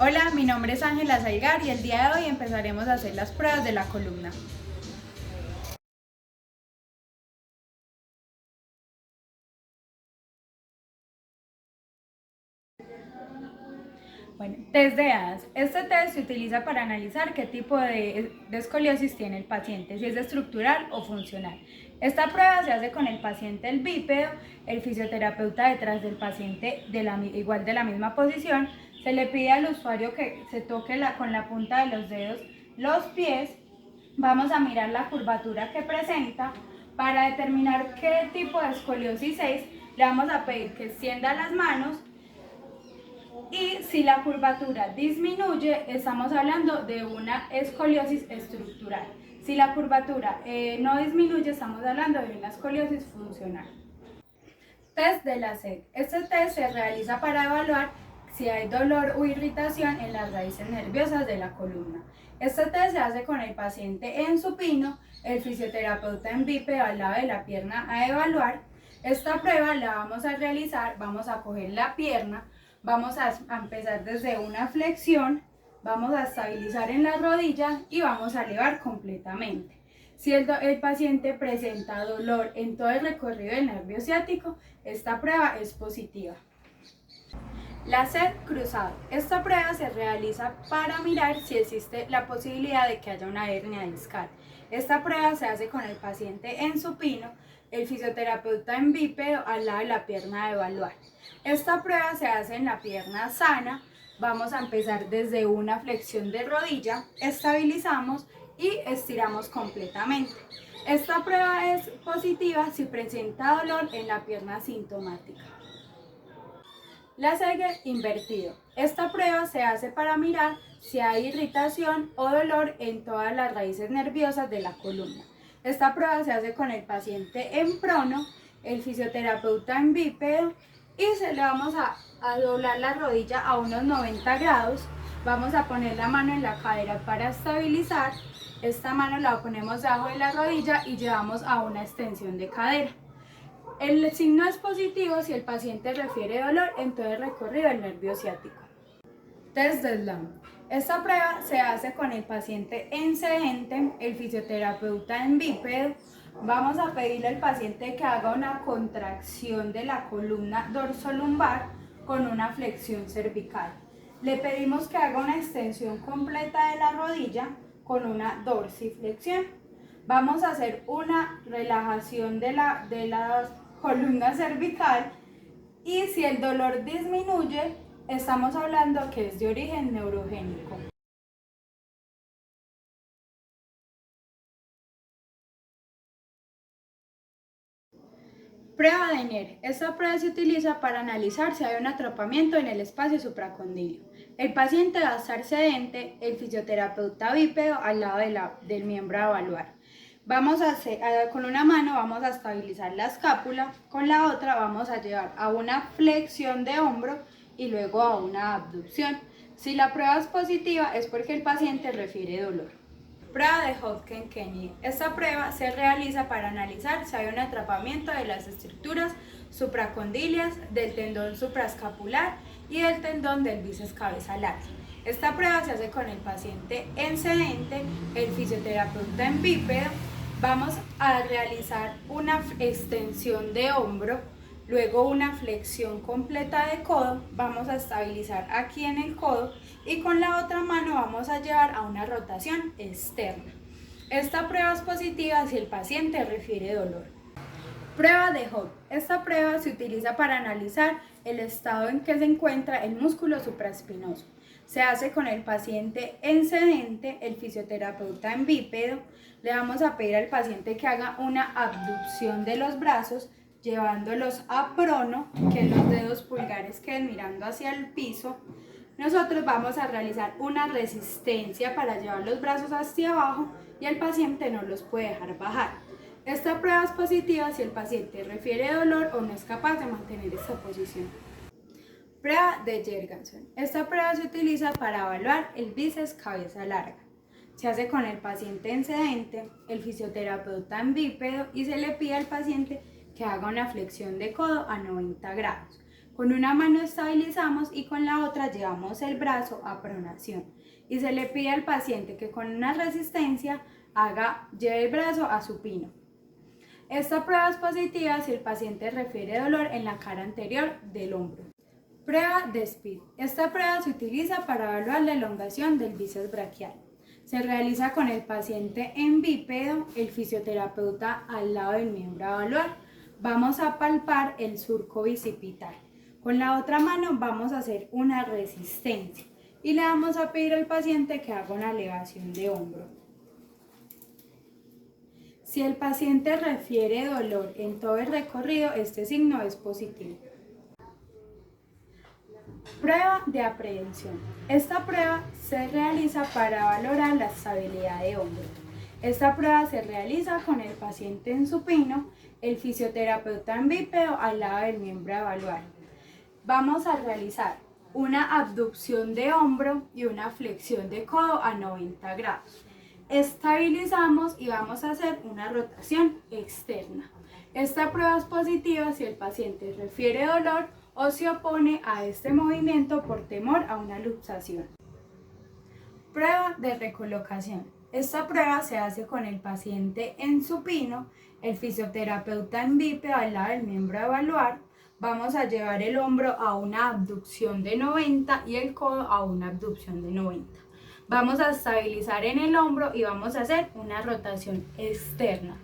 Hola, mi nombre es Ángela Salgar y el día de hoy empezaremos a hacer las pruebas de la columna. Bueno, test de EAS. Este test se utiliza para analizar qué tipo de escoliosis tiene el paciente, si es estructural o funcional. Esta prueba se hace con el paciente el bípedo, el fisioterapeuta detrás del paciente igual de la misma posición. Se le pide al usuario que se toque con la punta de los dedos los pies. Vamos a mirar la curvatura que presenta. Para determinar qué tipo de escoliosis es, le vamos a pedir que extienda las manos. Y si la curvatura disminuye, estamos hablando de una escoliosis estructural. Si la curvatura no disminuye, estamos hablando de una escoliosis funcional. Test de la SEC. Este test se realiza para evaluar si hay dolor o irritación en las raíces nerviosas de la columna. Este test se hace con el paciente en supino, el fisioterapeuta en bípedo al lado de la pierna a evaluar. Esta prueba la vamos a realizar, vamos a coger la pierna, vamos a empezar desde una flexión, vamos a estabilizar en la rodilla y vamos a elevar completamente. Si el paciente presenta dolor en todo el recorrido del nervio ciático, esta prueba es positiva. La SED cruzado. Esta prueba se realiza para mirar si existe la posibilidad de que haya una hernia discal. Esta prueba se hace con el paciente en supino, el fisioterapeuta en bípedo al lado de la pierna a evaluar. Esta prueba se hace en la pierna sana. Vamos a empezar desde una flexión de rodilla, estabilizamos y estiramos completamente. Esta prueba es positiva si presenta dolor en la pierna sintomática. La Seger invertido. Esta prueba se hace para mirar si hay irritación o dolor en todas las raíces nerviosas de la columna. Esta prueba se hace con el paciente en prono, el fisioterapeuta en bípedo y se le vamos a doblar la rodilla a unos 90 grados. Vamos a poner la mano en la cadera para estabilizar. Esta mano la ponemos debajo de la rodilla y llevamos a una extensión de cadera. El signo es positivo si el paciente refiere dolor en todo el recorrido del nervio ciático. Test de SLAM. Esta prueba se hace con el paciente en sedente, el fisioterapeuta en bípedo. Vamos a pedirle al paciente que haga una contracción de la columna dorsolumbar con una flexión cervical. Le pedimos que haga una extensión completa de la rodilla con una dorsiflexión. Vamos a hacer una relajación de la columna cervical y si el dolor disminuye, estamos hablando que es de origen neurogénico. Prueba de Neer. Esta prueba se utiliza para analizar si hay un atrapamiento en el espacio supracondilio. El paciente va a estar sedente, el fisioterapeuta bípedo al lado del miembro a evaluar. Con una mano vamos a estabilizar la escápula, con la otra vamos a llevar a una flexión de hombro y luego a una abducción. Si la prueba es positiva es porque el paciente refiere dolor. Prueba de Hodgkin-Kennedy. Esta prueba se realiza para analizar si hay un atrapamiento de las estructuras supracondilias, del tendón supraescapular y del tendón del bíceps cabeza larga. Esta prueba se hace con el paciente en sedente, el fisioterapeuta en bípedo. Vamos a realizar una extensión de hombro, luego una flexión completa de codo, vamos a estabilizar aquí en el codo y con la otra mano vamos a llevar a una rotación externa. Esta prueba es positiva si el paciente refiere dolor. Prueba de Holt. Esta prueba se utiliza para analizar el estado en que se encuentra el músculo supraespinoso. Se hace con el paciente en sedente, el fisioterapeuta en bípedo. Le vamos a pedir al paciente que haga una abducción de los brazos, llevándolos a prono, que los dedos pulgares queden mirando hacia el piso. Nosotros vamos a realizar una resistencia para llevar los brazos hacia abajo y el paciente no los puede dejar bajar. Esta prueba es positiva si el paciente refiere dolor o no es capaz de mantener esta posición. Prueba de Jergensen. Esta prueba se utiliza para evaluar el bíceps cabeza larga. Se hace con el paciente en sedente, el fisioterapeuta en bípedo y se le pide al paciente que haga una flexión de codo a 90 grados. Con una mano estabilizamos y con la otra llevamos el brazo a pronación. Y se le pide al paciente que con una resistencia lleve el brazo a supino. Esta prueba es positiva si el paciente refiere dolor en la cara anterior del hombro. Prueba de SPEED. Esta prueba se utiliza para evaluar la elongación del bíceps braquial. Se realiza con el paciente en bípedo, el fisioterapeuta al lado del miembro a evaluar. Vamos a palpar el surco bicipital. Con la otra mano vamos a hacer una resistencia y le vamos a pedir al paciente que haga una elevación de hombro. Si el paciente refiere dolor en todo el recorrido, este signo es positivo. Prueba de aprehensión. Esta prueba se realiza para valorar la estabilidad de hombro. Esta prueba se realiza con el paciente en supino, el fisioterapeuta en bípedo al lado del miembro a evaluar. Vamos a realizar una abducción de hombro y una flexión de codo a 90 grados. Estabilizamos y vamos a hacer una rotación externa. Esta prueba es positiva si el paciente refiere dolor o se opone a este movimiento por temor a una luxación. Prueba de recolocación. Esta prueba se hace con el paciente en supino, el fisioterapeuta en bípedo al lado del miembro a evaluar. Vamos a llevar el hombro a una abducción de 90 y el codo a una abducción de 90. Vamos a estabilizar en el hombro y vamos a hacer una rotación externa.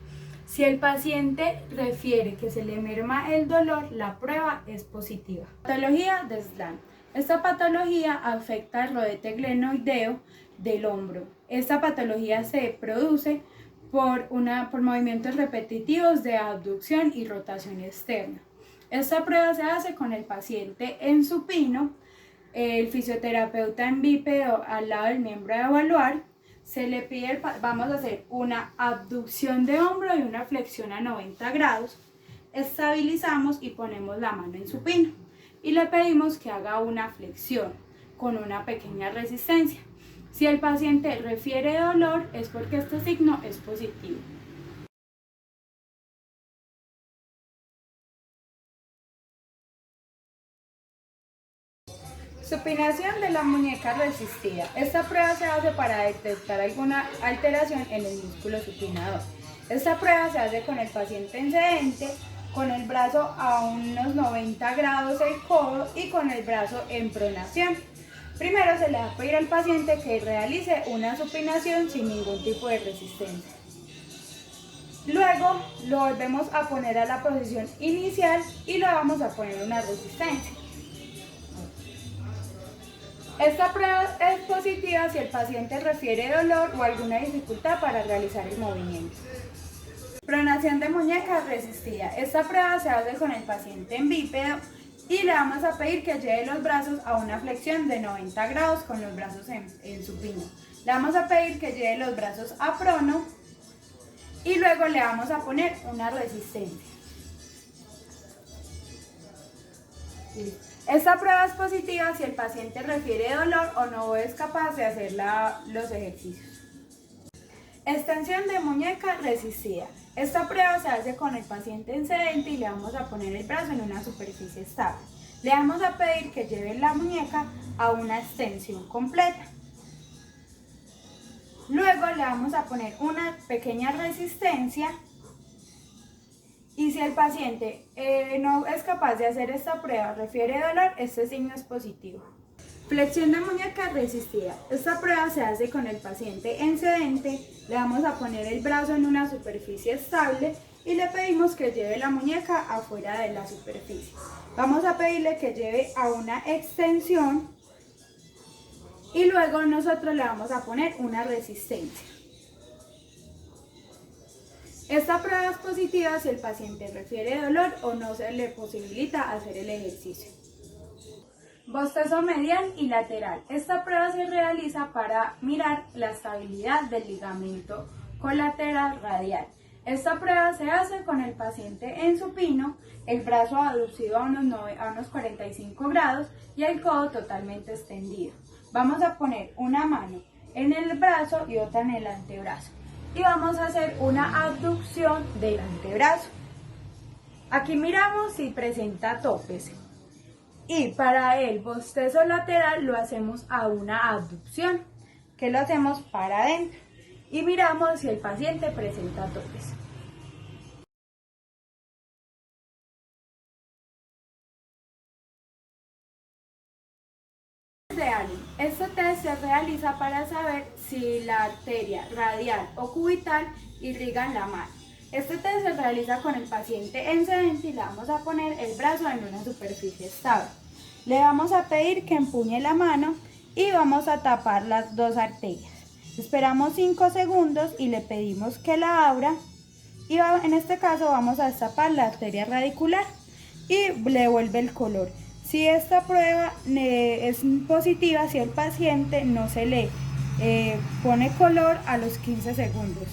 Si el paciente refiere que se le merma el dolor, la prueba es positiva. Patología de SLAM. Esta patología afecta el rodete glenoideo del hombro. Esta patología se produce por movimientos repetitivos de abducción y rotación externa. Esta prueba se hace con el paciente en supino, el fisioterapeuta en bípedo al lado del miembro a evaluar. Se le pide, vamos a hacer una abducción de hombro y una flexión a 90 grados. Estabilizamos y ponemos la mano en supino. Y le pedimos que haga una flexión con una pequeña resistencia. Si el paciente refiere dolor, es porque este signo es positivo. Supinación de la muñeca resistida. Esta prueba se hace para detectar alguna alteración en el músculo supinador. Esta prueba se hace con el paciente en sedente, con el brazo a unos 90 grados el codo y con el brazo en pronación. Primero se le va a pedir al paciente que realice una supinación sin ningún tipo de resistencia. Luego lo volvemos a poner a la posición inicial y lo vamos a poner una resistencia. Esta prueba es positiva si el paciente refiere dolor o alguna dificultad para realizar el movimiento. Pronación de muñeca resistida. Esta prueba se hace con el paciente en bípedo y le vamos a pedir que lleve los brazos a una flexión de 90 grados con los brazos en supino. Le vamos a pedir que lleve los brazos a prono y luego le vamos a poner una resistencia. Esta prueba es positiva si el paciente refiere dolor o no es capaz de hacer los ejercicios. Extensión de muñeca resistida. Esta prueba se hace con el paciente en sedente y le vamos a poner el brazo en una superficie estable. Le vamos a pedir que lleve la muñeca a una extensión completa. Luego le vamos a poner una pequeña resistencia. Y si el paciente no es capaz de hacer esta prueba, refiere dolor, este signo es positivo. Flexión de muñeca resistida. Esta prueba se hace con el paciente en sedente, le vamos a poner el brazo en una superficie estable y le pedimos que lleve la muñeca afuera de la superficie. Vamos a pedirle que lleve a una extensión y luego nosotros le vamos a poner una resistencia. Esta prueba es positiva si el paciente refiere dolor o no se le posibilita hacer el ejercicio. Bostezo medial y lateral. Esta prueba se realiza para mirar la estabilidad del ligamento colateral radial. Esta prueba se hace con el paciente en supino, el brazo aducido a unos 45 grados y el codo totalmente extendido. Vamos a poner una mano en el brazo y otra en el antebrazo. Y vamos a hacer una abducción del antebrazo. Aquí miramos si presenta topes. Y para el bostezo lateral lo hacemos a una abducción, que lo hacemos para adentro y miramos si el paciente presenta topes. Este test se realiza para saber si la arteria radial o cubital irrigan la mano. Este test se realiza con el paciente en sedente y le vamos a poner el brazo en una superficie estable. Le vamos a pedir que empuñe la mano y vamos a tapar las dos arterias. Esperamos 5 segundos y le pedimos que la abra y en este caso vamos a destapar la arteria radicular y le vuelve el color. Si esta prueba es positiva, si el paciente no se le pone color a los 15 segundos.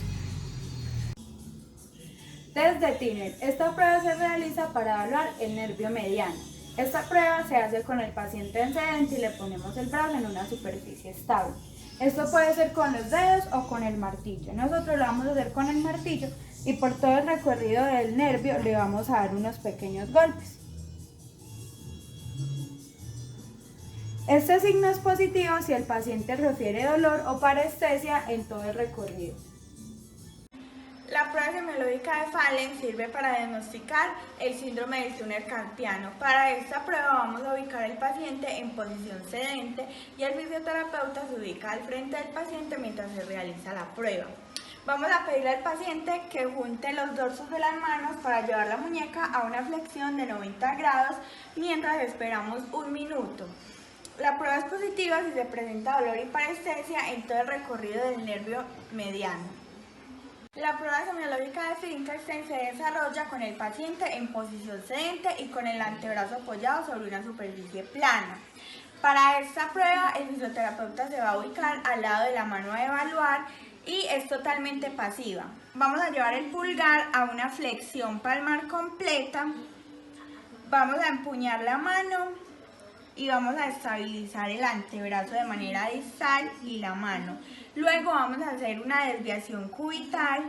Test de Tinner. Esta prueba se realiza para evaluar el nervio mediano. Esta prueba se hace con el paciente en sedente y le ponemos el brazo en una superficie estable. Esto puede ser con los dedos o con el martillo. Nosotros lo vamos a hacer con el martillo y por todo el recorrido del nervio le vamos a dar unos pequeños golpes. Este signo es positivo si el paciente refiere dolor o parestesia en todo el recorrido. La prueba semiológica de Fallen sirve para diagnosticar el síndrome del túnel carpiano. Para esta prueba vamos a ubicar al paciente en posición sedente y el fisioterapeuta se ubica al frente del paciente mientras se realiza la prueba. Vamos a pedirle al paciente que junte los dorsos de las manos para llevar la muñeca a una flexión de 90 grados mientras esperamos 1 minuto. La prueba es positiva si se presenta dolor y parestesia en todo el recorrido del nervio mediano. La prueba semiológica de Finkelstein se desarrolla con el paciente en posición sedente y con el antebrazo apoyado sobre una superficie plana. Para esta prueba, el fisioterapeuta se va a ubicar al lado de la mano a evaluar y es totalmente pasiva. Vamos a llevar el pulgar a una flexión palmar completa, vamos a empuñar la mano y vamos a estabilizar el antebrazo de manera distal y la mano. Luego vamos a hacer una desviación cubital.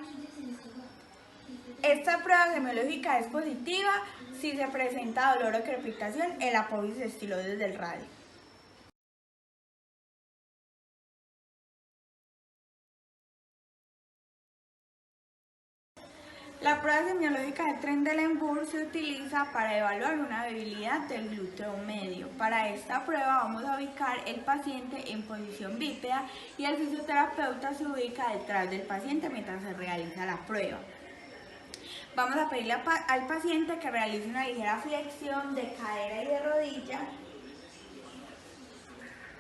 Esta prueba semiológica es positiva si se presenta dolor o crepitación en la apófisis estiloides del radio. La prueba semiológica de Trendelenburg se utiliza para evaluar una debilidad del glúteo medio. Para esta prueba vamos a ubicar el paciente en posición bípeda y el fisioterapeuta se ubica detrás del paciente mientras se realiza la prueba. Vamos a pedirle al paciente que realice una ligera flexión de cadera y de rodilla.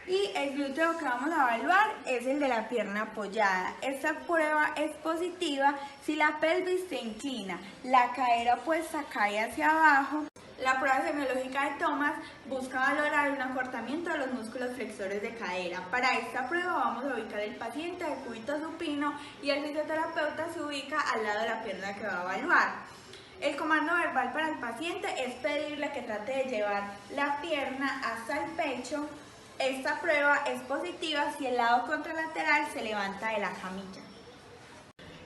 Y el glúteo que vamos a evaluar es el de la pierna apoyada. Esta prueba es positiva si la pelvis se inclina, la cadera opuesta cae hacia abajo. La prueba semiológica de Thomas busca valorar un acortamiento de los músculos flexores de cadera. Para esta prueba vamos a ubicar el paciente de cúbito supino y el fisioterapeuta se ubica al lado de la pierna que va a evaluar. El comando verbal para el paciente es pedirle que trate de llevar la pierna hasta el pecho. Esta prueba es positiva si el lado contralateral se levanta de la camilla.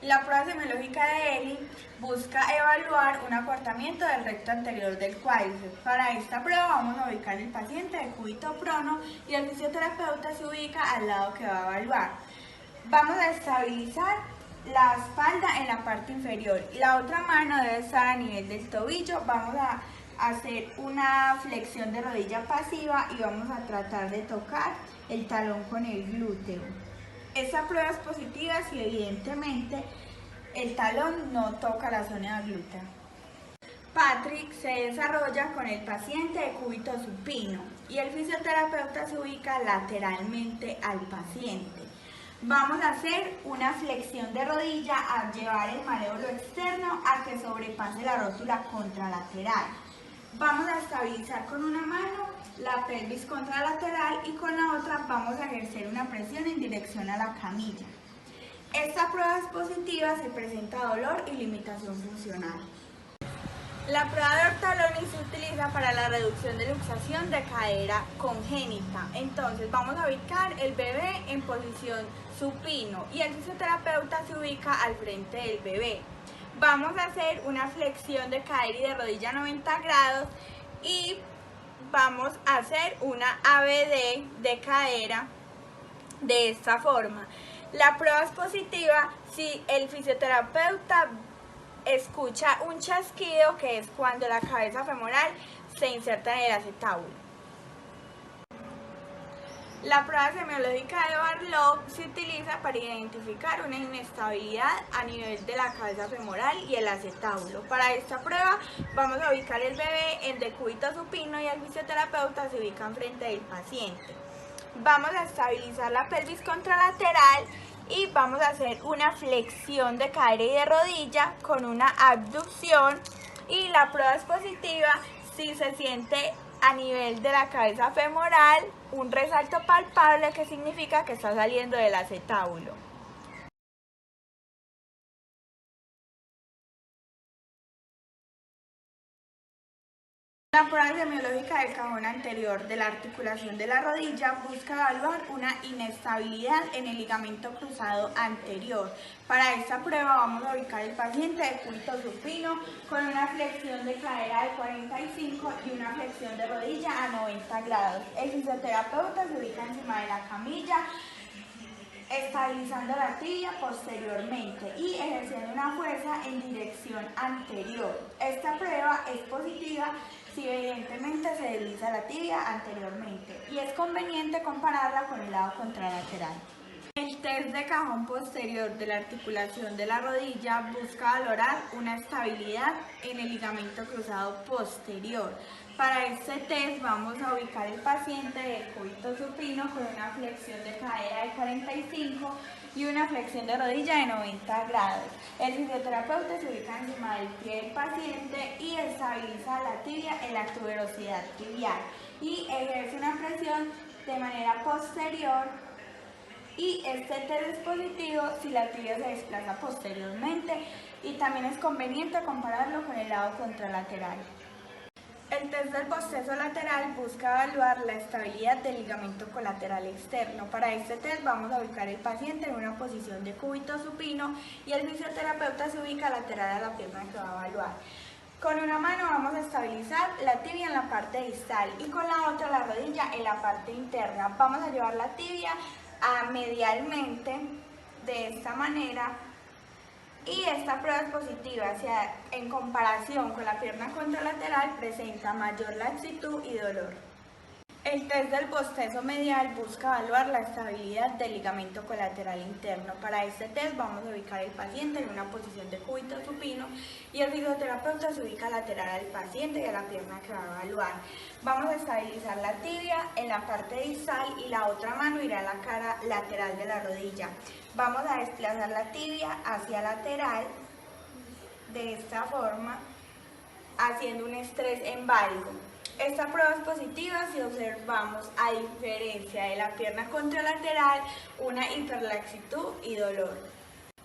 La prueba semiológica de Eli busca evaluar un acortamiento del recto anterior del cuádriceps. Para esta prueba vamos a ubicar el paciente de cúbito prono y el fisioterapeuta se ubica al lado que va a evaluar. Vamos a estabilizar la espalda en la parte inferior y la otra mano debe estar a nivel del tobillo. Vamos a hacer una flexión de rodilla pasiva y vamos a tratar de tocar el talón con el glúteo. Esta prueba es positiva si evidentemente el talón no toca la zona glútea. Patrick se desarrolla con el paciente de cúbito supino y el fisioterapeuta se ubica lateralmente al paciente. Vamos a hacer una flexión de rodilla al llevar el malévolo externo a que sobrepase la rótula contralateral. Vamos a estabilizar con una mano la pelvis contralateral y con la otra vamos a ejercer una presión en dirección a la camilla. Esta prueba es positiva si presenta dolor y limitación funcional. La prueba de Ortolani se utiliza para la reducción de luxación de cadera congénita. Entonces vamos a ubicar el bebé en posición supino y el fisioterapeuta se ubica al frente del bebé. Vamos a hacer una flexión de cadera y de rodilla a 90 grados y vamos a hacer una ABD de cadera de esta forma. La prueba es positiva si el fisioterapeuta escucha un chasquido, que es cuando la cabeza femoral se inserta en el acetábulo. La prueba semiológica de Barlow se utiliza para identificar una inestabilidad a nivel de la cabeza femoral y el acetábulo. Para esta prueba vamos a ubicar el bebé en decúbito supino y el fisioterapeuta se ubica enfrente del paciente. Vamos a estabilizar la pelvis contralateral y vamos a hacer una flexión de cadera y de rodilla con una abducción, y la prueba es positiva si se siente a nivel de la cabeza femoral un resalto palpable, que significa que está saliendo del acetábulo. La prueba semiológica del cajón anterior de la articulación de la rodilla busca evaluar una inestabilidad en el ligamento cruzado anterior. Para esta prueba vamos a ubicar el paciente de decúbito supino con una flexión de cadera de 45 y una flexión de rodilla a 90 grados. El fisioterapeuta se ubica encima de la camilla, estabilizando la tibia posteriormente y ejerciendo una fuerza en dirección anterior. Esta prueba es positiva si evidentemente se desliza la tibia anteriormente, y es conveniente compararla con el lado contralateral. El test de cajón posterior de la articulación de la rodilla busca valorar una estabilidad en el ligamento cruzado posterior. Para este test vamos a ubicar el paciente de decúbito supino con una flexión de cadera de 45 y una flexión de rodilla de 90 grados. El fisioterapeuta se ubica encima del pie del paciente y estabiliza la tibia en la tuberosidad tibial y ejerce una presión de manera posterior, y este test es positivo si la tibia se desplaza posteriormente, y también es conveniente compararlo con el lado contralateral. El test del bostezo lateral busca evaluar la estabilidad del ligamento colateral externo. Para este test vamos a ubicar el paciente en una posición de cúbito supino y el fisioterapeuta se ubica lateral a la pierna que va a evaluar. Con una mano vamos a estabilizar la tibia en la parte distal y con la otra la rodilla en la parte interna. Vamos a llevar la tibia medialmente de esta manera, y esta prueba es positiva si en comparación con la pierna contralateral presenta mayor laxitud y dolor. El test del bostezo medial busca evaluar la estabilidad del ligamento colateral interno. Para este test vamos a ubicar el paciente en una posición de cúbito supino y el fisioterapeuta se ubica lateral al paciente y a la pierna que va a evaluar. Vamos a estabilizar la tibia en la parte distal y la otra mano irá a la cara lateral de la rodilla. Vamos a desplazar la tibia hacia lateral de esta forma, haciendo un estrés en valgo. Esta prueba es positiva si observamos, a diferencia de la pierna contralateral, una hiperlaxitud y dolor.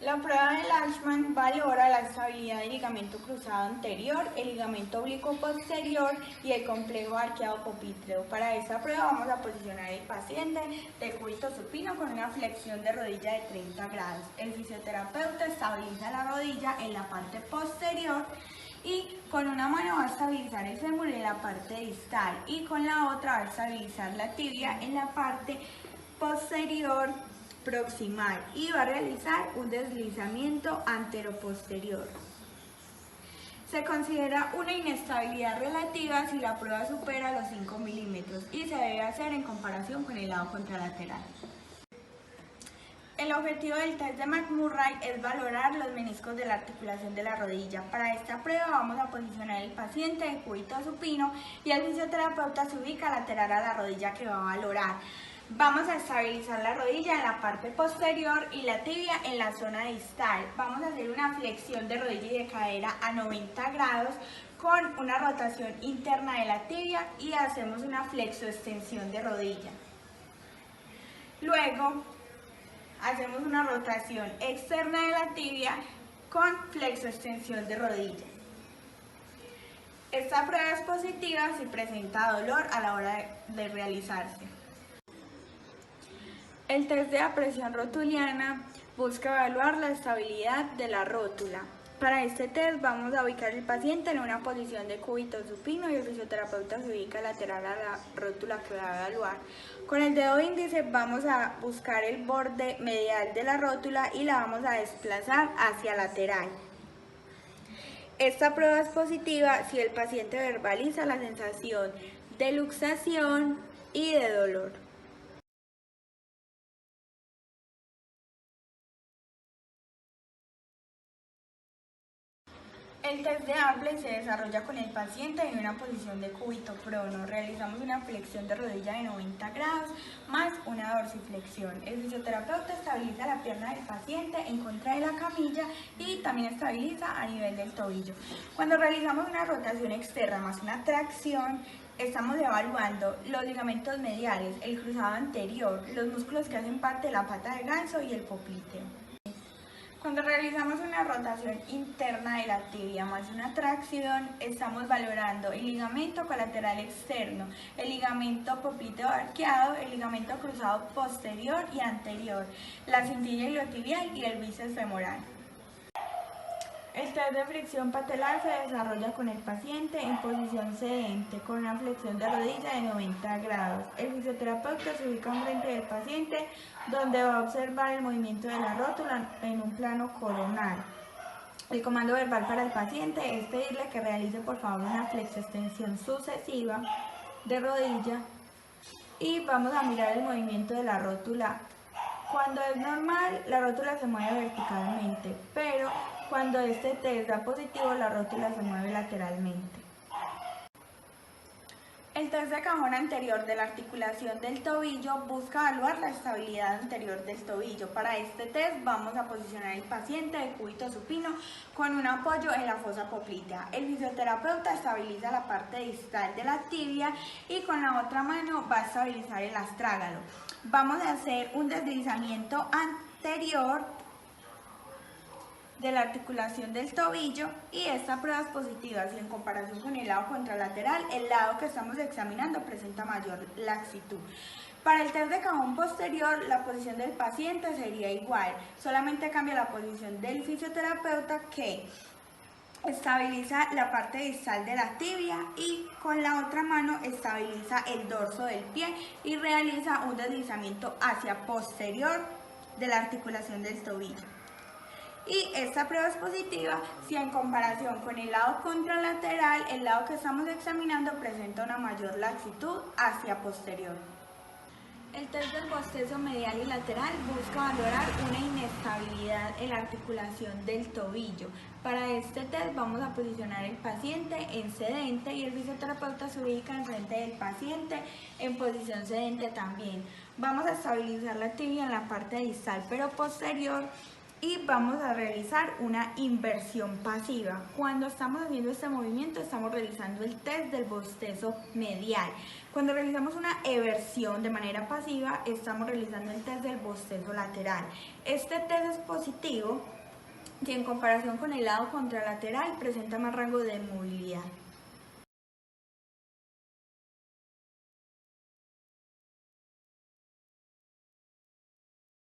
La prueba de Lachman valora la estabilidad del ligamento cruzado anterior, el ligamento oblicuo posterior y el complejo arqueado popitreo. Para esta prueba vamos a posicionar el paciente de decúbito supino con una flexión de rodilla de 30 grados. El fisioterapeuta estabiliza la rodilla en la parte posterior y con una mano va a estabilizar el fémur en la parte distal y con la otra va a estabilizar la tibia en la parte posterior proximal y va a realizar un deslizamiento anteroposterior. Se considera una inestabilidad relativa si la prueba supera los 5 milímetros y se debe hacer en comparación con el lado contralateral. El objetivo del test de McMurray es valorar los meniscos de la articulación de la rodilla. Para esta prueba vamos a posicionar el paciente en cúbito supino y el fisioterapeuta se ubica lateral a la rodilla que va a valorar. Vamos a estabilizar la rodilla en la parte posterior y la tibia en la zona distal. Vamos a hacer una flexión de rodilla y de cadera a 90 grados con una rotación interna de la tibia y hacemos una flexoextensión de rodilla. Luego hacemos una rotación externa de la tibia con flexoextensión de rodilla. Esta prueba es positiva si presenta dolor a la hora de realizarse. El test de apresión rotuliana busca evaluar la estabilidad de la rótula. Para este test vamos a ubicar al paciente en una posición de cúbito supino y el fisioterapeuta se ubica lateral a la rótula que va a evaluar. Con el dedo índice vamos a buscar el borde medial de la rótula y la vamos a desplazar hacia lateral. Esta prueba es positiva si el paciente verbaliza la sensación de luxación y de dolor. El test de Apley se desarrolla con el paciente en una posición de cúbito prono. Realizamos una flexión de rodilla de 90 grados más una dorsiflexión. El fisioterapeuta estabiliza la pierna del paciente en contra de la camilla y también estabiliza a nivel del tobillo. Cuando realizamos una rotación externa más una tracción, estamos evaluando los ligamentos mediales, el cruzado anterior, los músculos que hacen parte de la pata de ganso y el popliteo. Cuando realizamos una rotación interna de la tibia más una tracción, estamos valorando el ligamento colateral externo, el ligamento popliteo arqueado, el ligamento cruzado posterior y anterior, la cintilla iliotibial y el bíceps femoral. El test de flexión patelar se desarrolla con el paciente en posición sedente, con una flexión de rodilla de 90 grados. El fisioterapeuta se ubica enfrente del paciente, donde va a observar el movimiento de la rótula en un plano coronal. El comando verbal para el paciente es pedirle que realice por favor una flexoextensión sucesiva de rodilla y vamos a mirar el movimiento de la rótula. Cuando es normal, la rótula se mueve verticalmente, pero cuando este test da positivo, la rótula se mueve lateralmente. El test de cajón anterior de la articulación del tobillo busca evaluar la estabilidad anterior del tobillo. Para este test vamos a posicionar el paciente de cúbito supino con un apoyo en la fosa poplitea. El fisioterapeuta estabiliza la parte distal de la tibia y con la otra mano va a estabilizar el astrágalo. Vamos a hacer un deslizamiento anterior de la articulación del tobillo y esta prueba es positiva si en comparación con el lado contralateral, el lado que estamos examinando presenta mayor laxitud. Para el test de cajón posterior, la posición del paciente sería igual, solamente cambia la posición del fisioterapeuta que estabiliza la parte distal de la tibia y con la otra mano estabiliza el dorso del pie y realiza un deslizamiento hacia posterior de la articulación del tobillo. Y esta prueba es positiva si en comparación con el lado contralateral, el lado que estamos examinando presenta una mayor laxitud hacia posterior. El test del bostezo medial y lateral busca valorar una inestabilidad en la articulación del tobillo. Para este test vamos a posicionar el paciente en sedente y el fisioterapeuta se ubica enfrente del paciente en posición sedente también. Vamos a estabilizar la tibia en la parte distal pero posterior y vamos a realizar una inversión pasiva. Cuando estamos haciendo este movimiento estamos realizando el test del bostezo medial. Cuando realizamos una eversión de manera pasiva estamos realizando el test del bostezo lateral. Este test es positivo si en comparación con el lado contralateral presenta más rango de movilidad.